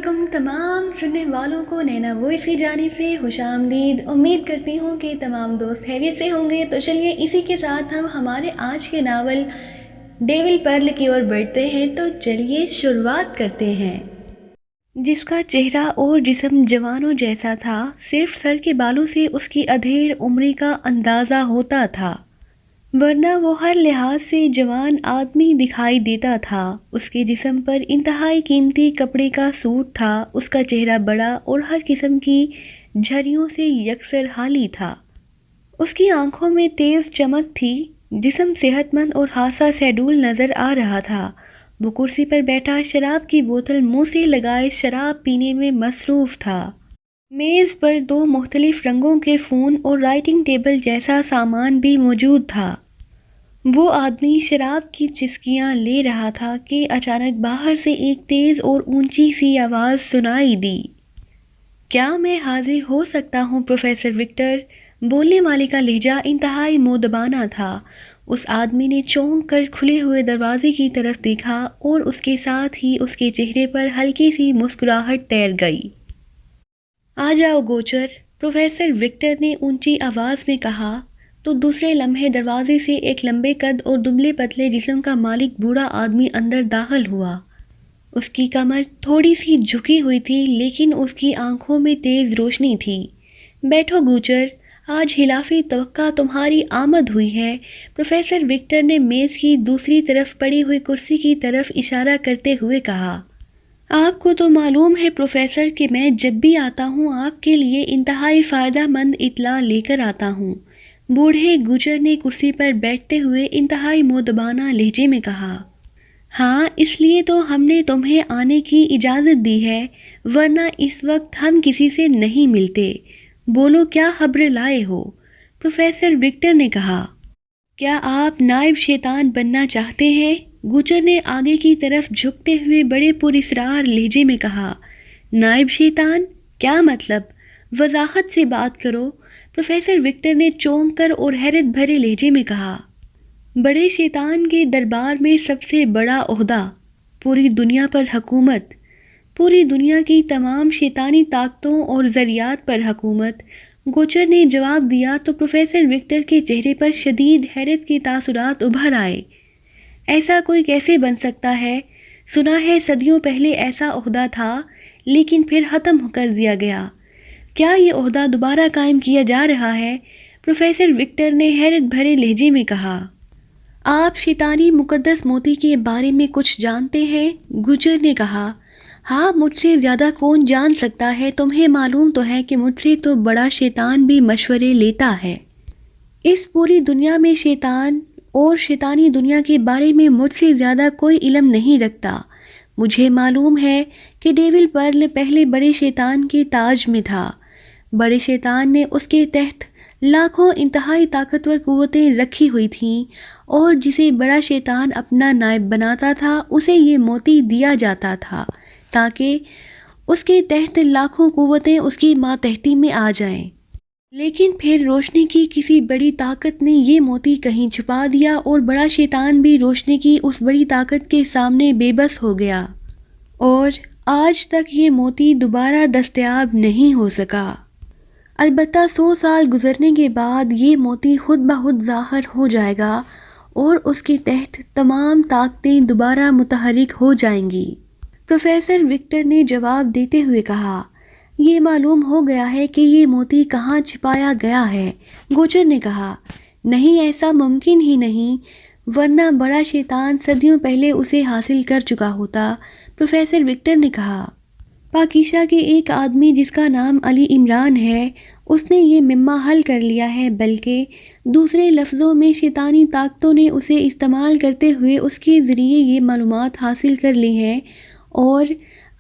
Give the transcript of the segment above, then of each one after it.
علیکم تمام سننے والوں کو نینا وائس کی جانب سے خوش آمدید۔ امید کرتی ہوں کہ تمام دوست خیریت سے ہوں گے۔ تو چلیے اسی کے ساتھ ہم ہمارے آج کے ناول ڈیول پرل کی اور بڑھتے ہیں۔ تو چلیے شروعات کرتے ہیں۔ جس کا چہرہ اور جسم جوانوں جیسا تھا، صرف سر کے بالوں سے اس کی ادھیڑ عمری کا اندازہ ہوتا تھا، ورنہ وہ ہر لحاظ سے جوان آدمی دکھائی دیتا تھا۔ اس کے جسم پر انتہائی قیمتی کپڑے کا سوٹ تھا، اس کا چہرہ بڑا اور ہر قسم کی جھریوں سے یکسر حالی تھا۔ اس کی آنکھوں میں تیز چمک تھی، جسم صحت مند اور خاصا سیڈول نظر آ رہا تھا۔ وہ کرسی پر بیٹھا شراب کی بوتل منہ سے لگائے شراب پینے میں مصروف تھا۔ میز پر 2 مختلف رنگوں کے فون اور رائٹنگ ٹیبل جیسا سامان بھی موجود تھا۔ وہ آدمی شراب کی چسکیاں لے رہا تھا کہ اچانک باہر سے ایک تیز اور اونچی سی آواز سنائی دی۔ کیا میں حاضر ہو سکتا ہوں پروفیسر وکٹر؟ بولنے والے کا لہجہ انتہائی مؤدبانہ تھا۔ اس آدمی نے چونک کر کھلے ہوئے دروازے کی طرف دیکھا اور اس کے ساتھ ہی اس کے چہرے پر ہلکی سی مسکراہٹ تیر گئی۔ آ جاؤ گوچر، پروفیسر وکٹر نے اونچی آواز میں کہا، تو دوسرے لمحے دروازے سے ایک لمبے قد اور دبلے پتلے جسم کا مالک بوڑھا آدمی اندر داخل ہوا۔ اس کی کمر تھوڑی سی جھکی ہوئی تھی، لیکن اس کی آنکھوں میں تیز روشنی تھی۔ بیٹھو گوچر، آج خلافی توقع تمہاری آمد ہوئی ہے، پروفیسر وکٹر نے میز کی دوسری طرف پڑی ہوئی کرسی کی طرف اشارہ کرتے ہوئے کہا۔ آپ کو تو معلوم ہے پروفیسر کہ میں جب بھی آتا ہوں آپ کے لیے انتہائی فائدہ مند اطلاع لے کر آتا ہوں، بوڑھے گوچر نے کرسی پر بیٹھتے ہوئے انتہائی مؤدبانہ لہجے میں کہا۔ ہاں، اس لیے تو ہم نے تمہیں آنے کی اجازت دی ہے، ورنہ اس وقت ہم کسی سے نہیں ملتے۔ بولو کیا خبر لائے ہو؟ پروفیسر وکٹر نے کہا۔ کیا آپ نائب شیطان بننا چاہتے ہیں؟ گوچر نے آگے کی طرف جھکتے ہوئے بڑے پراسرار لہجے میں کہا۔ نائب شیطان؟ کیا مطلب؟ وضاحت سے بات کرو، پروفیسر وکٹر نے چونک کر اور حیرت بھرے لہجے میں کہا۔ بڑے شیطان کے دربار میں سب سے بڑا عہدہ، پوری دنیا پر حکومت، پوری دنیا کی تمام شیطانی طاقتوں اور ذریات پر حکومت، گوچر نے جواب دیا تو پروفیسر وکٹر کے چہرے پر شدید حیرت کے تاثرات ابھر آئے۔ ایسا کوئی کیسے بن سکتا ہے؟ سنا ہے صدیوں پہلے ایسا عہدہ تھا، لیکن پھر ختم کر دیا گیا۔ کیا یہ عہدہ دوبارہ قائم کیا جا رہا ہے؟ پروفیسر وکٹر نے حیرت بھرے لہجے میں کہا۔ آپ شیطانی مقدس موتی کے بارے میں کچھ جانتے ہیں؟ گوچر نے کہا۔ ہاں، مجھ سے زیادہ کون جان سکتا ہے؟ تمہیں معلوم تو ہے کہ مجھ سے تو بڑا شیطان بھی مشورے لیتا ہے۔ اس پوری دنیا میں شیطان اور شیطانی دنیا کے بارے میں مجھ سے زیادہ کوئی علم نہیں رکھتا۔ مجھے معلوم ہے کہ ڈیول پرل پہلے بڑے شیطان کے تاج میں تھا۔ بڑے شیطان نے اس کے تحت لاکھوں انتہائی طاقتور قوتیں رکھی ہوئی تھیں، اور جسے بڑا شیطان اپنا نائب بناتا تھا اسے یہ موتی دیا جاتا تھا تاکہ اس کے تحت لاکھوں قوتیں اس کی ماتحتی میں آ جائیں۔ لیکن پھر روشنی کی کسی بڑی طاقت نے یہ موتی کہیں چھپا دیا، اور بڑا شیطان بھی روشنی کی اس بڑی طاقت کے سامنے بے بس ہو گیا، اور آج تک یہ موتی دوبارہ دستیاب نہیں ہو سکا۔ البتہ 100 سال گزرنے کے بعد یہ موتی خود بخود ظاہر ہو جائے گا، اور اس کے تحت تمام طاقتیں دوبارہ متحرک ہو جائیں گی۔ پروفیسر وکٹر نے جواب دیتے ہوئے کہا۔ یہ معلوم ہو گیا ہے کہ یہ موتی کہاں چھپایا گیا ہے؟ گوچر نے کہا۔ نہیں، ایسا ممکن ہی نہیں، ورنہ بڑا شیطان صدیوں پہلے اسے حاصل کر چکا ہوتا، پروفیسر وکٹر نے کہا۔ پاکیزہ کے ایک آدمی جس کا نام علی عمران ہے، اس نے یہ مما حل کر لیا ہے، بلکہ دوسرے لفظوں میں شیطانی طاقتوں نے اسے استعمال کرتے ہوئے اس کے ذریعے یہ معلومات حاصل کر لی ہیں، اور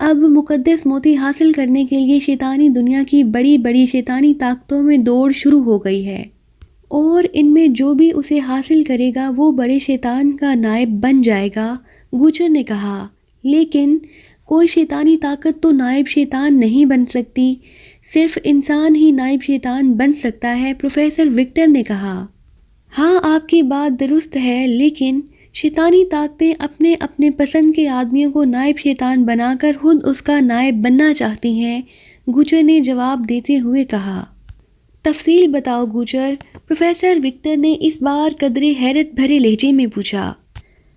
اب مقدس موتی حاصل کرنے کے لیے شیطانی دنیا کی بڑی بڑی شیطانی طاقتوں میں دوڑ شروع ہو گئی ہے، اور ان میں جو بھی اسے حاصل کرے گا وہ بڑے شیطان کا نائب بن جائے گا، گوچر نے کہا۔ لیکن کوئی شیطانی طاقت تو نائب شیطان نہیں بن سکتی، صرف انسان ہی نائب شیطان بن سکتا ہے، پروفیسر وکٹر نے کہا۔ ہاں، آپ کی بات درست ہے، لیکن شیطانی طاقتیں اپنے اپنے پسند کے آدمیوں کو نائب شیطان بنا کر خود اس کا نائب بننا چاہتی ہیں، گوچر نے جواب دیتے ہوئے کہا۔ تفصیل بتاؤ گوچر، پروفیسر وکٹر نے اس بار قدرے حیرت بھرے لہجے میں پوچھا۔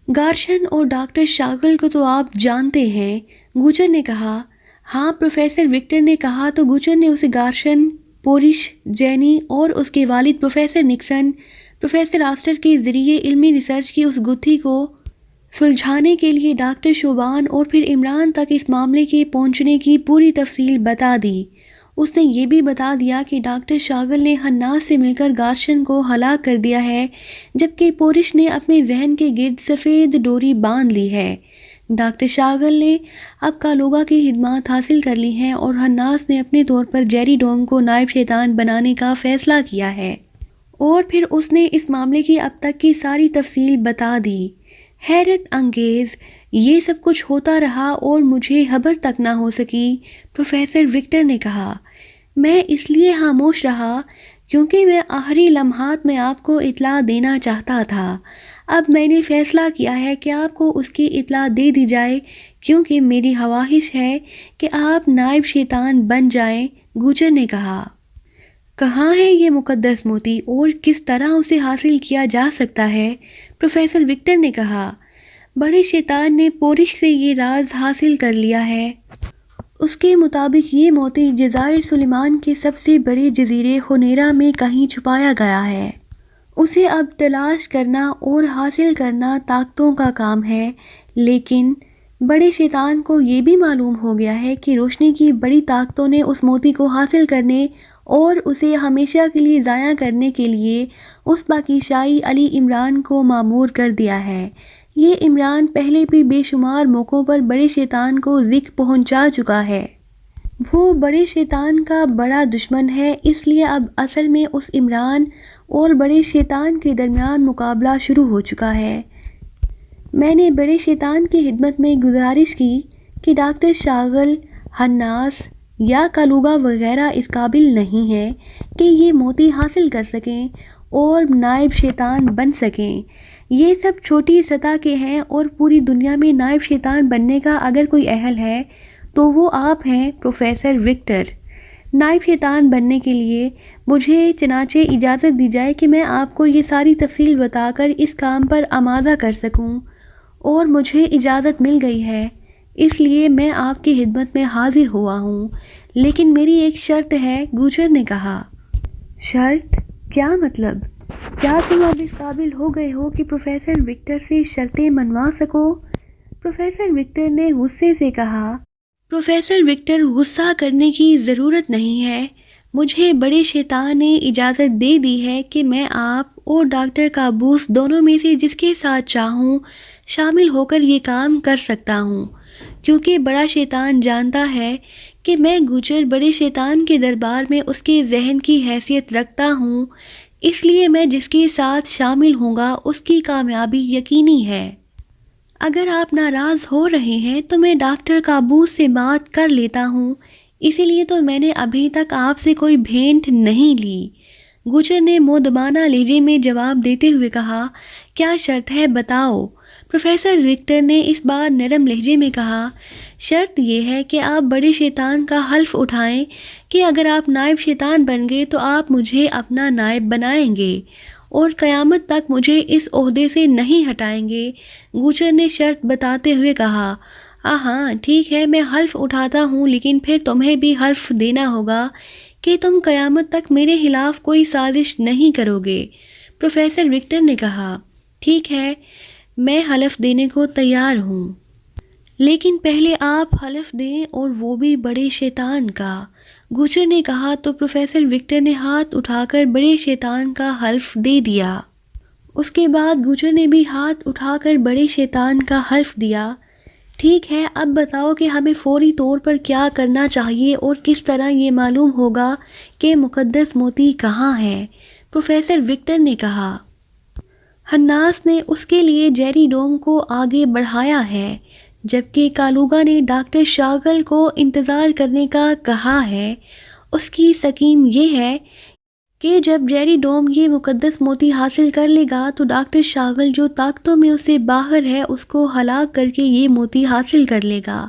گارشن اور ڈاکٹر شاگل کو تو آپ جانتے ہیں، گوچر نے کہا۔ ہاں، پروفیسر وکٹر نے کہا تو گوچر نے اسے گارشن، پورش، جینی اور اس کے والد پروفیسر نکسن، پروفیسر آسٹر کے ذریعے علمی ریسرچ کی اس گتھی کو سلجھانے کے لیے ڈاکٹر شوبان اور پھر عمران تک اس معاملے کے پہنچنے کی پوری تفصیل بتا دی۔ اس نے یہ بھی بتا دیا کہ ڈاکٹر شاگل نے ہناس سے مل کر گارشن کو ہلاک کر دیا ہے، جبکہ پورش نے اپنے ذہن کے گرد سفید ڈوری باندھ لی ہے۔ ڈاکٹر شاگل نے اب کالوگا کی خدمات حاصل کر لی ہیں اور ہناس نے اپنے طور پر جیری ڈوم کو نائب شیطان بنانے کا فیصلہ کیا ہے، اور پھر اس نے اس معاملے کی اب تک کی ساری تفصیل بتا دی۔ حیرت انگیز، یہ سب کچھ ہوتا رہا اور مجھے خبر تک نہ ہو سکی، پروفیسر وکٹر نے کہا۔ میں اس لیے خاموش رہا کیونکہ میں آخری لمحات میں آپ کو اطلاع دینا چاہتا تھا۔ اب میں نے فیصلہ کیا ہے کہ آپ کو اس کی اطلاع دے دی جائے، کیونکہ میری خواہش ہے کہ آپ نائب شیطان بن جائیں، گوچر نے کہا۔ کہاں ہے یہ مقدس موتی اور کس طرح اسے حاصل کیا جا سکتا ہے؟ پروفیسر وکٹر نے کہا۔ بڑے شیطان نے پورش سے یہ راز حاصل کر لیا ہے۔ اس کے مطابق یہ موتی جزائر سلیمان کے سب سے بڑے جزیرے ہونیرا میں کہیں چھپایا گیا ہے۔ اسے اب تلاش کرنا اور حاصل کرنا طاقتوں کا کام ہے، لیکن بڑے شیطان کو یہ بھی معلوم ہو گیا ہے کہ روشنی کی بڑی طاقتوں نے اس موتی کو حاصل کرنے اور اسے ہمیشہ کے لیے ضائع کرنے کے لیے اس باقی شاہی علی عمران کو مامور کر دیا ہے۔ یہ عمران پہلے بھی بے شمار موقعوں پر بڑے شیطان کو ذکر پہنچا چکا ہے۔ وہ بڑے شیطان کا بڑا دشمن ہے، اس لیے اب اصل میں اس عمران اور بڑے شیطان کے درمیان مقابلہ شروع ہو چکا ہے۔ میں نے بڑے شیطان کی خدمت میں گزارش کی کہ ڈاکٹر شاگل، ہناس یا کالوگا وغیرہ اس قابل نہیں ہیں کہ یہ موتی حاصل کر سکیں اور نائب شیطان بن سکیں۔ یہ سب چھوٹی سطح کے ہیں اور پوری دنیا میں نائب شیطان بننے کا اگر کوئی اہل ہے تو وہ آپ ہیں، پروفیسر وکٹر۔ نائب شیطان بننے کے لیے مجھے چنانچہ اجازت دی جائے کہ میں آپ کو یہ ساری تفصیل بتا کر اس کام پر آمادہ کر سکوں، اور مجھے اجازت مل گئی ہے، اس لیے میں آپ کی خدمت میں حاضر ہوا ہوں، لیکن میری ایک شرط ہے، گوچر نے کہا۔ شرط؟ کیا مطلب؟ کیا تم اب اس قابل ہو گئے ہو کہ پروفیسر وکٹر سے شرطیں منوا سکو؟ پروفیسر وکٹر نے غصے سے کہا۔ پروفیسر وکٹر، غصہ کرنے کی ضرورت نہیں ہے، مجھے بڑے شیطان نے اجازت دے دی ہے کہ میں آپ اور ڈاکٹر کابوس دونوں میں سے جس کے ساتھ چاہوں شامل ہو کر یہ کام کر سکتا ہوں، کیونکہ بڑا شیطان جانتا ہے کہ میں گوچر بڑے شیطان کے دربار میں اس کے ذہن کی حیثیت رکھتا ہوں، اس لیے میں جس کے ساتھ شامل ہوں گا اس کی کامیابی یقینی ہے۔ اگر آپ ناراض ہو رہے ہیں تو میں ڈاکٹر کابوس سے بات کر لیتا ہوں، اسی لیے تو میں نے ابھی تک آپ سے کوئی بھینٹ نہیں لی، گوچر نے مؤدبانہ لہجے میں جواب دیتے ہوئے کہا۔ کیا شرط ہے بتاؤ، پروفیسر وکٹر نے اس بار نرم لہجے میں کہا۔ شرط یہ ہے کہ آپ بڑے شیطان کا حلف اٹھائیں کہ اگر آپ نائب شیطان بن گئے تو آپ مجھے اپنا نائب بنائیں گے اور قیامت تک مجھے اس عہدے سے نہیں ہٹائیں گے، گوچر نے شرط بتاتے ہوئے کہا۔ ہاں ٹھیک ہے، میں حلف اٹھاتا ہوں، لیکن پھر تمہیں بھی حلف دینا ہوگا کہ تم قیامت تک میرے خلاف کوئی سازش نہیں کرو گے، پروفیسر وکٹر نے کہا۔ ٹھیک ہے، میں حلف دینے کو تیار ہوں، لیکن پہلے آپ حلف دیں اور وہ بھی بڑے شیطان کا، گوچر نے کہا تو پروفیسر وکٹر نے ہاتھ اٹھا کر بڑے شیطان کا حلف دے دیا۔ اس کے بعد گوچر نے بھی ہاتھ اٹھا کر بڑے شیطان کا حلف دیا۔ ٹھیک ہے، اب بتاؤ کہ ہمیں فوری طور پر کیا کرنا چاہیے اور کس طرح یہ معلوم ہوگا کہ مقدس موتی کہاں ہے، پروفیسر وکٹر نے کہا۔ ہناس نے اس کے لیے جیری ڈوم کو آگے بڑھایا ہے، جبکہ کالوگا نے ڈاکٹر شاگل کو انتظار کرنے کا کہا ہے۔ اس کی سکیم یہ ہے کہ جب جیری ڈوم یہ مقدس موتی حاصل کر لے گا تو ڈاکٹر شاغل جو طاقتوں میں اسے باہر ہے اس کو ہلاک کر کے یہ موتی حاصل کر لے گا،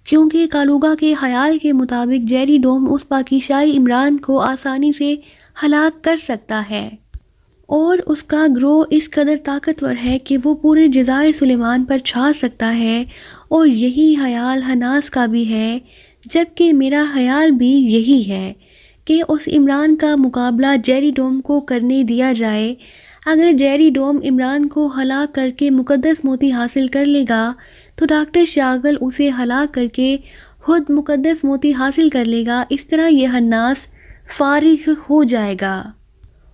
کیونکہ کالوگا کے خیال کے مطابق جیری ڈوم اس پاکیزائی عمران کو آسانی سے ہلاک کر سکتا ہے، اور اس کا گروہ اس قدر طاقتور ہے کہ وہ پورے جزائر سلیمان پر چھا سکتا ہے، اور یہی خیال حناس کا بھی ہے، جبکہ میرا خیال بھی یہی ہے کہ اس عمران کا مقابلہ جیری ڈوم کو کرنے دیا جائے۔ اگر جیری ڈوم عمران کو ہلاک کر کے مقدس موتی حاصل کر لے گا تو ڈاکٹر شاغل اسے ہلاک کر کے خود مقدس موتی حاصل کر لے گا، اس طرح یہ حناس فارغ ہو جائے گا،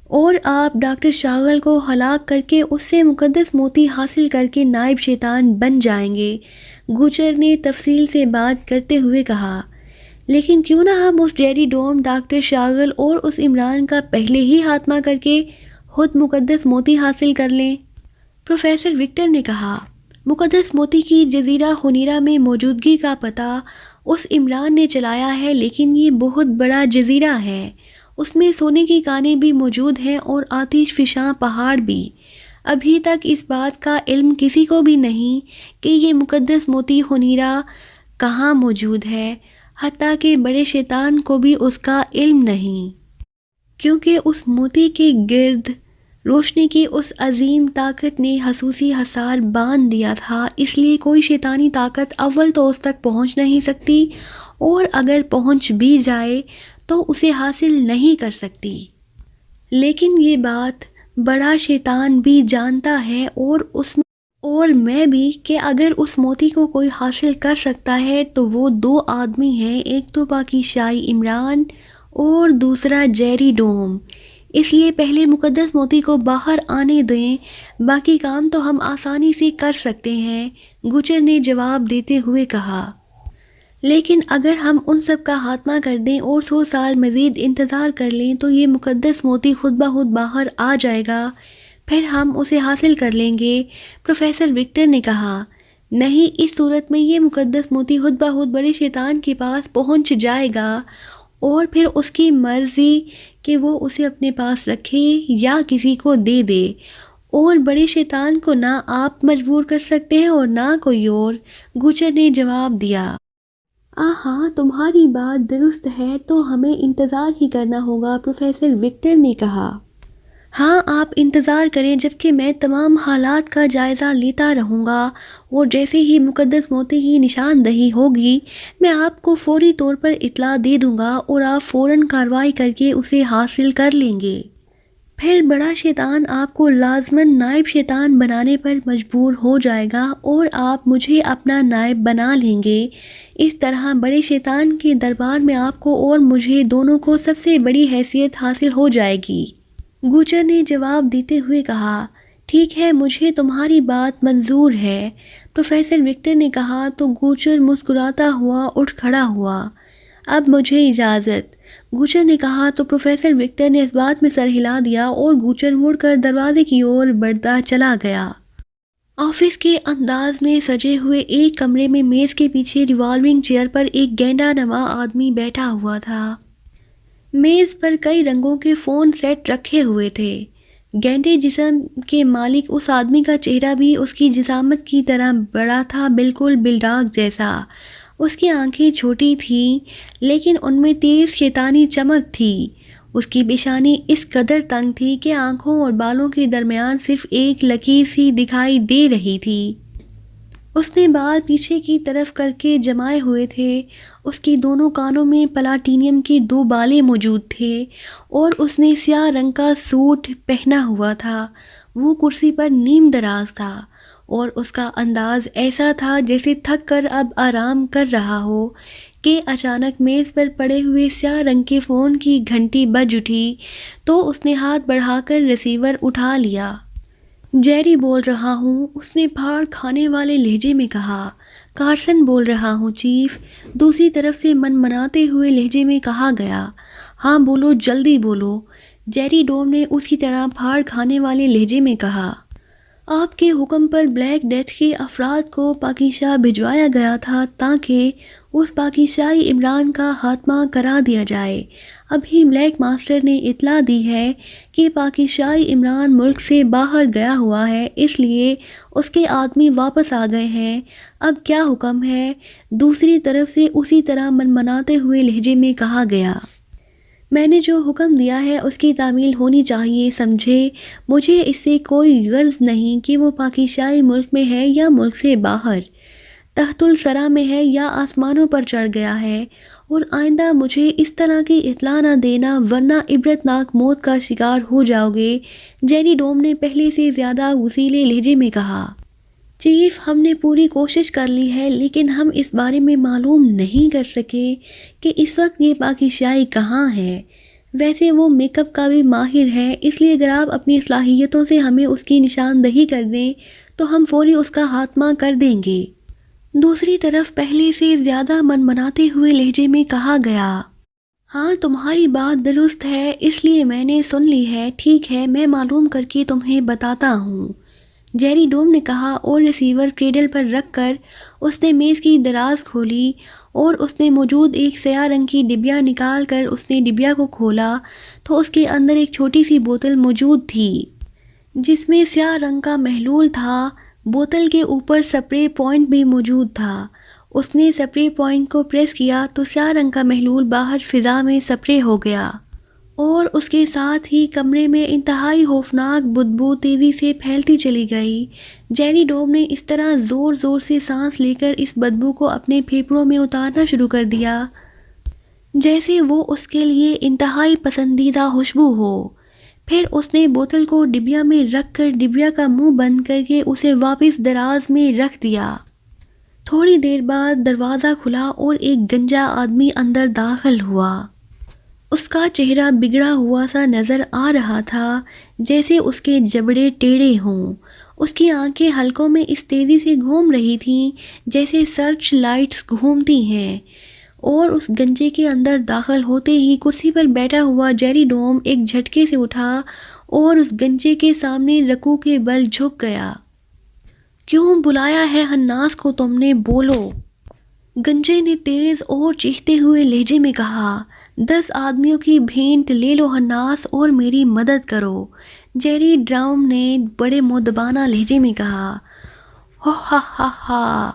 اور آپ ڈاکٹر شاغل کو ہلاک کر کے اس سے مقدس موتی حاصل کر کے نائب شیطان بن جائیں گے۔ گوچر نے تفصیل سے بات کرتے ہوئے کہا، لیکن کیوں نہ ہم اس جیری ڈوم، ڈاکٹر شاغل اور اس عمران کا پہلے ہی خاتمہ کر کے خود مقدس موتی حاصل کر لیں؟ پروفیسر وکٹر نے کہا، مقدس موتی کی جزیرہ خنیرہ میں موجودگی کا پتہ اس عمران نے چلایا ہے، لیکن یہ بہت بڑا جزیرہ ہے، اس میں سونے کی کانیں بھی موجود ہیں اور آتش فشاں پہاڑ بھی۔ ابھی تک اس بات کا علم کسی کو بھی نہیں کہ یہ مقدس موتی خنیرہ کہاں موجود ہے، حتیٰ کہ بڑے شیطان کو بھی اس کا علم نہیں، کیونکہ اس موتی کے گرد روشنی کی اس عظیم طاقت نے خصوصی حصار باندھ دیا تھا، اس لیے کوئی شیطانی طاقت اول تو اس تک پہنچ نہیں سکتی، اور اگر پہنچ بھی جائے تو اسے حاصل نہیں کر سکتی۔ لیکن یہ بات بڑا شیطان بھی جانتا ہے، اور میں بھی، کہ اگر اس موتی کو کوئی حاصل کر سکتا ہے تو وہ دو آدمی ہیں، ایک تو پاکیزائی عمران اور دوسرا جیری ڈوم۔ اس لیے پہلے مقدس موتی کو باہر آنے دیں، باقی کام تو ہم آسانی سے کر سکتے ہیں، گوچر نے جواب دیتے ہوئے کہا۔ لیکن اگر ہم ان سب کا خاتمہ کر دیں اور 100 سال مزید انتظار کر لیں تو یہ مقدس موتی خود بخود باہر آ جائے گا، پھر ہم اسے حاصل کر لیں گے۔ پروفیسر وکٹر نے کہا، نہیں، اس صورت میں یہ مقدس موتی خود بخود بڑے شیطان کے پاس پہنچ جائے گا، اور پھر اس کی مرضی کہ وہ اسے اپنے پاس رکھے یا کسی کو دے دے، اور بڑے شیطان کو نہ آپ مجبور کر سکتے ہیں اور نہ کوئی اور، گوچر نے جواب دیا۔ ہاں، تمہاری بات درست ہے، تو ہمیں انتظار ہی کرنا ہوگا، پروفیسر وکٹر نے کہا۔ ہاں، آپ انتظار کریں، جبکہ میں تمام حالات کا جائزہ لیتا رہوں گا، اور جیسے ہی مقدس موتی کی نشاندہی ہوگی میں آپ کو فوری طور پر اطلاع دے دوں گا، اور آپ فوراً کارروائی کر کے اسے حاصل کر لیں گے۔ پھر بڑا شیطان آپ کو لازماً نائب شیطان بنانے پر مجبور ہو جائے گا، اور آپ مجھے اپنا نائب بنا لیں گے۔ اس طرح بڑے شیطان کے دربار میں آپ کو اور مجھے دونوں کو سب سے بڑی حیثیت حاصل ہو جائے گی۔ گوچر نے جواب دیتے ہوئے کہا، ٹھیک ہے، مجھے تمہاری بات منظور ہے۔ پروفیسر وکٹر نے کہا تو گوچر مسکراتا ہوا اٹھ کھڑا ہوا۔ اب مجھے اجازت، گوچر نے کہا تو پروفیسر وکٹر نے اس بات میں سر ہلا دیا، اور گوچر مڑ کر دروازے کی اور بڑھتا چلا گیا۔ آفس کے انداز میں سجے ہوئے ایک کمرے میں میز کے پیچھے ریوالونگ چیئر پر ایک گینڈا نما آدمی بیٹھا ہوا تھا۔ میز پر کئی رنگوں کے فون سیٹ رکھے ہوئے تھے۔ گینڈے جسم کے مالک اس آدمی کا چہرہ بھی اس کی جسامت کی طرح بڑا تھا، بالکل بلڈاگ جیسا۔ اس کی آنکھیں چھوٹی تھیں، لیکن ان میں تیز شیطانی چمک تھی۔ اس کی پیشانی اس قدر تنگ تھی کہ آنکھوں اور بالوں کے درمیان صرف ایک لکیر سی دکھائی دے رہی تھی۔ اس نے بال پیچھے کی طرف کر کے جمائے ہوئے تھے، اس کے دونوں کانوں میں پلاٹینیم کے 2 بالیں موجود تھے، اور اس نے سیاہ رنگ کا سوٹ پہنا ہوا تھا۔ وہ کرسی پر نیم دراز تھا، اور اس کا انداز ایسا تھا جیسے تھک کر اب آرام کر رہا ہو کہ اچانک میز پر پڑے ہوئے سیاہ رنگ کے فون کی گھنٹی بج اٹھی تو اس نے ہاتھ بڑھا کر ریسیور اٹھا لیا۔ جیری بول رہا ہوں، اس نے پھاڑ کھانے والے لہجے میں کہا۔ کارسن بول رہا ہوں چیف، دوسری طرف سے منمناتے ہوئے لہجے میں کہا گیا۔ ہاں بولو، جلدی بولو، جیری ڈوم نے اس کی طرح پھاڑ کھانے والے لہجے میں کہا۔ آپ کے حکم پر بلیک ڈیتھ کے افراد کو پاکیزہ بھجوایا گیا تھا تاکہ اس پاکیزائی عمران کا خاتمہ کرا دیا جائے۔ ابھی بلیک ماسٹر نے اطلاع دی ہے کہ پاکیزائی عمران ملک سے باہر گیا ہوا ہے، اس لیے اس کے آدمی واپس آ گئے ہیں۔ اب کیا حکم ہے؟ دوسری طرف سے اسی طرح منمناتے ہوئے لہجے میں کہا گیا۔ میں نے جو حکم دیا ہے اس کی تعمیل ہونی چاہیے، سمجھے؟ مجھے اس سے کوئی غرض نہیں کہ وہ پاکیزائی ملک میں ہے یا ملک سے باہر، تحت الثری میں ہے یا آسمانوں پر چڑھ گیا ہے، اور آئندہ مجھے اس طرح کی اطلاع نہ دینا ورنہ عبرتناک موت کا شکار ہو جاؤ گے، جیری ڈوم نے پہلے سے زیادہ غصیلے لہجے میں کہا۔ چیف، ہم نے پوری کوشش کر لی ہے لیکن ہم اس بارے میں معلوم نہیں کر سکے کہ اس وقت یہ پاکیزائی کہاں ہے۔ ویسے وہ میک اپ کا بھی ماہر ہے، اس لیے اگر آپ اپنی صلاحیتوں سے ہمیں اس کی نشاندہی کر دیں تو ہم فوری اس کا خاتمہ کر دیں گے۔ دوسری طرف پہلے سے زیادہ منمناتے ہوئے لہجے میں کہا گیا۔ ہاں، تمہاری بات درست ہے، اس لیے میں نے سن لی ہے۔ ٹھیک ہے، میں معلوم کر کے تمہیں بتاتا ہوں، جیری ڈوم نے کہا، اور ریسیور کریڈل پر رکھ کر اس نے میز کی دراز کھولی اور اس میں موجود ایک سیاہ رنگ کی ڈبیا نکال کر اس نے ڈبیا کو کھولا تو اس کے اندر ایک چھوٹی سی بوتل موجود تھی جس میں سیاہ رنگ کا محلول تھا۔ بوتل کے اوپر سپرے پوائنٹ بھی موجود تھا۔ اس نے سپرے پوائنٹ کو پریس کیا تو سیاہ رنگ کا محلول باہر فضا میں سپرے ہو گیا، اور اس کے ساتھ ہی کمرے میں انتہائی خوفناک بدبو تیزی سے پھیلتی چلی گئی۔ جیری ڈوم نے اس طرح زور زور سے سانس لے کر اس بدبو کو اپنے پھیپھڑوں میں اتارنا شروع کر دیا جیسے وہ اس کے لیے انتہائی پسندیدہ خوشبو ہو۔ پھر اس نے بوتل کو ڈبیا میں رکھ کر ڈبیا کا منہ بند کر کے اسے واپس دراز میں رکھ دیا۔ تھوڑی دیر بعد دروازہ کھلا اور ایک گنجا آدمی اندر داخل ہوا۔ اس کا چہرہ بگڑا ہوا سا نظر آ رہا تھا، جیسے اس کے جبڑے ٹیڑھے ہوں۔ اس کی آنکھیں حلقوں میں اس تیزی سے گھوم رہی تھیں جیسے سرچ لائٹس گھومتی ہیں، اور اس گنجے کے اندر داخل ہوتے ہی کرسی پر بیٹھا ہوا جیری ڈوم ایک جھٹکے سے اٹھا اور اس گنجے کے سامنے رکوع کے بل جھک گیا۔ کیوں بلایا ہے ہناس کو تم نے؟ بولو، گنجے نے تیز اور چیختے ہوئے لہجے میں کہا۔ 10 آدمیوں کی بھینٹ لے لو ہناس اور میری مدد کرو، جیری ڈوم نے بڑے مؤدبانہ لہجے میں کہا۔ ہا ہا ہا ہا،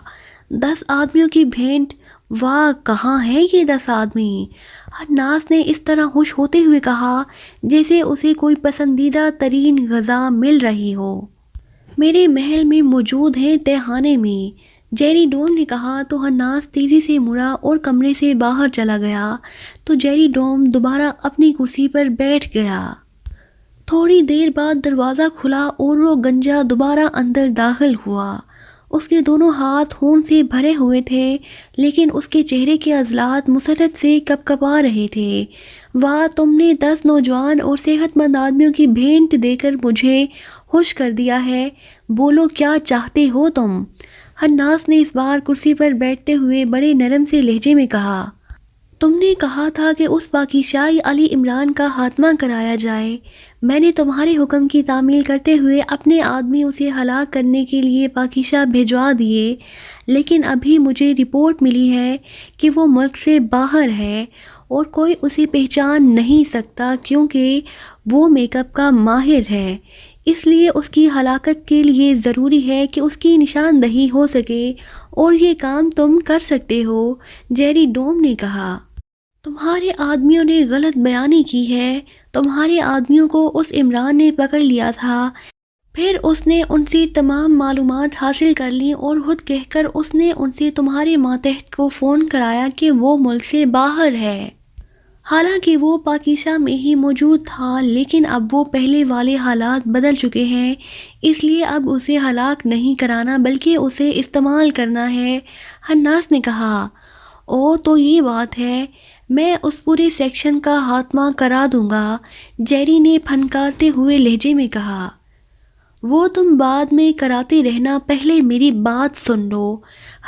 10 آدمیوں کی بھینٹ؟ واہ، کہاں ہیں یہ 10 آدمی؟ ہناس نے اس طرح خوش ہوتے ہوئے کہا جیسے اسے کوئی پسندیدہ ترین غذا مل رہی ہو۔ میرے محل میں موجود ہیں، تہخانے میں، جیری ڈوم نے کہا تو ہناس تیزی سے مڑا اور کمرے سے باہر چلا گیا تو جیری ڈوم دوبارہ اپنی کرسی پر بیٹھ گیا۔ تھوڑی دیر بعد دروازہ کھلا اور وہ گنجا دوبارہ اندر داخل ہوا۔ اس کے دونوں ہاتھ خون سے بھرے ہوئے تھے لیکن اس کے چہرے کے عضلات مسرت سے کپکپا رہے تھے۔ واہ، تم نے 10 نوجوان اور صحت مند آدمیوں کی بھینٹ دے کر مجھے خوش کر دیا ہے۔ بولو، کیا چاہتے ہو تم؟ ہناس نے اس بار کرسی پر بیٹھتے ہوئے بڑے نرم سے لہجے میں کہا۔ تم نے کہا تھا کہ اس پاکیزائی علی عمران کا خاتمہ کرایا جائے۔ میں نے تمہارے حکم کی تعمیل کرتے ہوئے اپنے آدمی اسے ہلاک کرنے کے لیے پاکیزہ بھجوا دیے، لیکن ابھی مجھے رپورٹ ملی ہے کہ وہ ملک سے باہر ہے اور کوئی اسے پہچان نہیں سکتا کیونکہ وہ میک اپ کا ماہر ہے۔ اس لیے اس کی ہلاکت کے لیے ضروری ہے کہ اس کی نشاندہی ہو سکے، اور یہ کام تم کر سکتے ہو، جیری ڈوم نے کہا۔ تمہارے آدمیوں نے غلط بیانی کی ہے۔ تمہارے آدمیوں کو اس عمران نے پکڑ لیا تھا، پھر اس نے ان سے تمام معلومات حاصل کر لیں اور خود کہہ کر اس نے ان سے تمہارے ماتحت کو فون کرایا کہ وہ ملک سے باہر ہے۔ حالانکہ وہ پاکیزہ میں ہی موجود تھا، لیکن اب وہ پہلے والے حالات بدل چکے ہیں، اس لیے اب اسے ہلاک نہیں کرانا بلکہ اسے استعمال کرنا ہے، ہناس نے کہا۔ او، تو یہ بات ہے، میں اس پورے سیکشن کا خاتمہ کرا دوں گا، جیری نے پھنکارتے ہوئے لہجے میں کہا۔ وہ تم بعد میں کراتے رہنا، پہلے میری بات سن لو،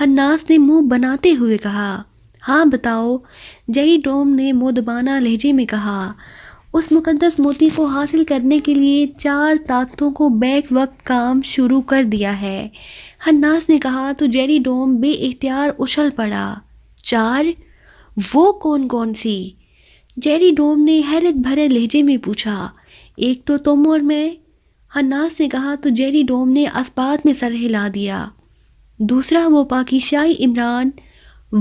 ہناس نے منہ بناتے ہوئے کہا۔ ہاں بتاؤ، جیری ڈوم نے مؤدبانہ لہجے میں کہا۔ اس مقدس موتی کو حاصل کرنے کے لیے 4 طاقتوں کو بیک وقت کام شروع کر دیا ہے۔ ہناس نے کہا تو جیری ڈوم بے اختیار اچھل پڑا۔ 4 وہ کون کون سی؟ جیری ڈوم نے حیرت بھرے لہجے میں پوچھا۔ ایک تو تم اور میں، ہناس نے کہا تو جیری ڈوم نے اسبات میں سر ہلا دیا۔ دوسرا وہ پاکیزائی عمران،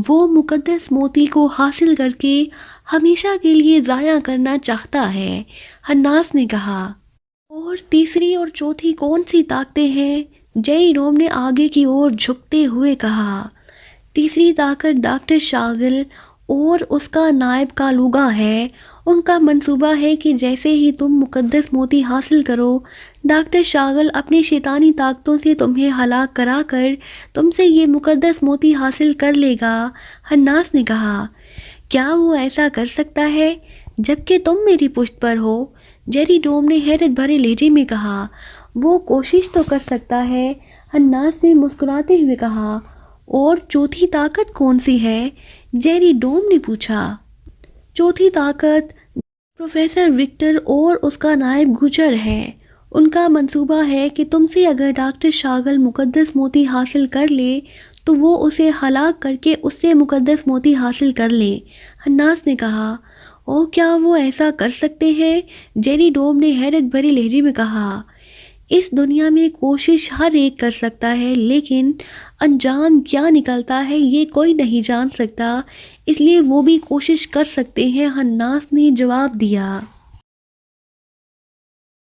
وہ مقدس موتی کو حاصل کر کے ہمیشہ کے لیے ضائع کرنا چاہتا ہے، ہناس نے کہا۔ اور تیسری اور چوتھی کون سی طاقتیں ہیں؟ جیری ڈوم نے آگے کی اور جھکتے ہوئے کہا۔ تیسری طاقت ڈاکٹر شاغل اور اس کا نائب کالوگا ہے۔ ان کا منصوبہ ہے کہ جیسے ہی تم مقدس موتی حاصل کرو، ڈاکٹر شاغل اپنی شیطانی طاقتوں سے تمہیں ہلاک کرا کر تم سے یہ مقدس موتی حاصل کر لے گا، ہناس نے کہا۔ کیا وہ ایسا کر سکتا ہے جبکہ تم میری پشت پر ہو؟ جیری ڈوم نے حیرت بھرے لہجے میں کہا۔ وہ کوشش تو کر سکتا ہے، ہناس نے مسکراتے ہوئے کہا۔ اور چوتھی طاقت کون سی ہے؟ جیری ڈوم نے پوچھا۔ چوتھی طاقت پروفیسر وکٹر اور اس کا نائب گوچر ہے۔ ان کا منصوبہ ہے کہ تم سے اگر ڈاکٹر شاغل مقدس موتی حاصل کر لے تو وہ اسے ہلاک کر کے اس سے مقدس موتی حاصل کر لے، ہناس نے کہا۔ اور کیا وہ ایسا کر سکتے ہیں؟ جیری ڈوم نے حیرت بھری لہجے میں کہا۔ اس دنیا میں کوشش ہر ایک کر سکتا ہے، لیکن انجام کیا نکلتا ہے یہ کوئی نہیں جان سکتا، اس لیے وہ بھی کوشش کر سکتے ہیں، ہناس نے جواب دیا۔